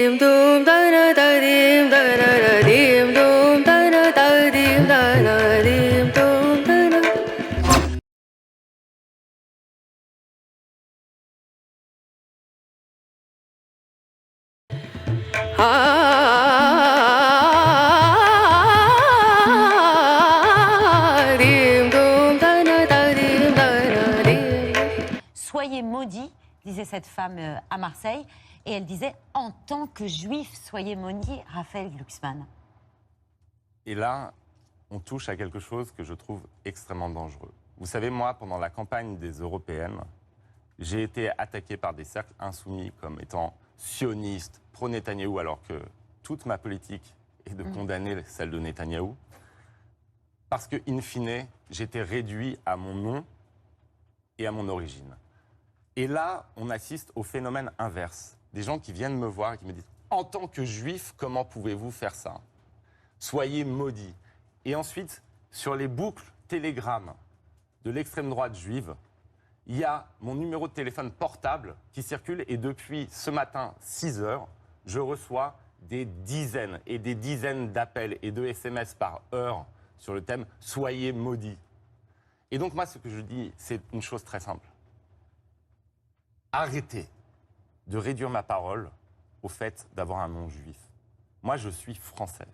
Dim dum da da da dim da da da dim dum da da da dim da da dim dum da da. Dim dum da da da dim da da dim. Soyez maudits, disait cette femme à Marseille, et elle disait en tant que juif, soyez maudits, Raphaël Glucksmann. Et là, on touche à quelque chose que je trouve extrêmement dangereux. Vous savez, moi, pendant la campagne des européennes, j'ai été attaqué par des cercles insoumis comme étant sioniste, pro-Netanyahou, alors que toute ma politique est de condamner celle de Netanyahou. Parce que, in fine, j'étais réduit à mon nom et à mon origine. Et là, on assiste au phénomène inverse. Des gens qui viennent me voir et qui me disent « En tant que juif, comment pouvez-vous faire ça ? Soyez maudits ». Et ensuite, sur les boucles Telegram de l'extrême droite juive, il y a mon numéro de téléphone portable qui circule et depuis ce matin, 6 heures, je reçois des dizaines et des dizaines d'appels et de SMS par heure sur le thème « Soyez maudits ». Et donc moi, ce que je dis, c'est une chose très simple. Arrêtez de réduire ma parole au fait d'avoir un nom juif. Moi, je suis français.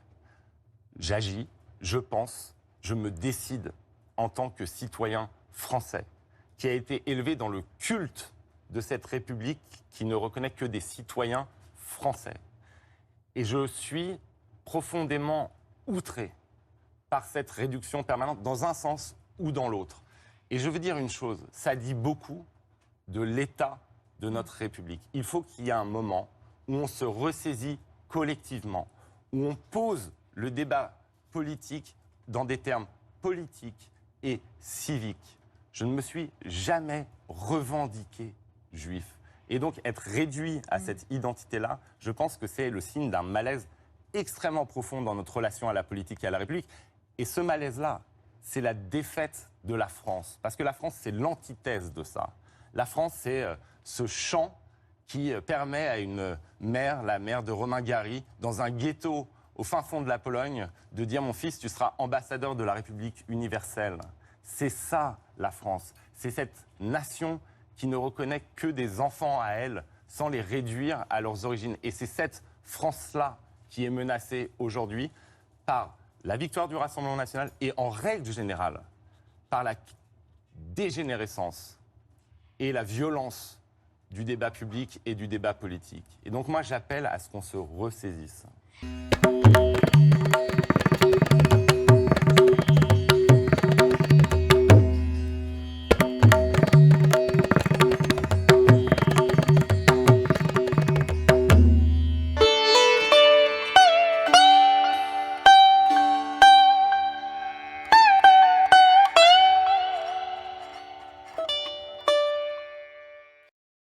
J'agis, je pense, je me décide en tant que citoyen français qui a été élevé dans le culte de cette République qui ne reconnaît que des citoyens français. Et je suis profondément outré par cette réduction permanente dans un sens ou dans l'autre. Et je veux dire une chose, ça dit beaucoup de l'état de notre République. Il faut qu'il y ait un moment où on se ressaisit collectivement, où on pose le débat politique dans des termes politiques et civiques. Je ne me suis jamais revendiqué juif. Et donc être réduit à cette identité-là, je pense que c'est le signe d'un malaise extrêmement profond dans notre relation à la politique et à la République. Et ce malaise-là, c'est la défaite de la France. Parce que la France, c'est l'antithèse de ça. La France, c'est ce chant qui permet à une mère, la mère de Romain Gary, dans un ghetto au fin fond de la Pologne, de dire « Mon fils, tu seras ambassadeur de la République universelle ». C'est ça, la France. C'est cette nation qui ne reconnaît que des enfants à elle, sans les réduire à leurs origines. Et c'est cette France-là qui est menacée aujourd'hui par la victoire du Rassemblement national et en règle générale, par la dégénérescence et la violence du débat public et du débat politique. Et donc moi, j'appelle à ce qu'on se ressaisisse.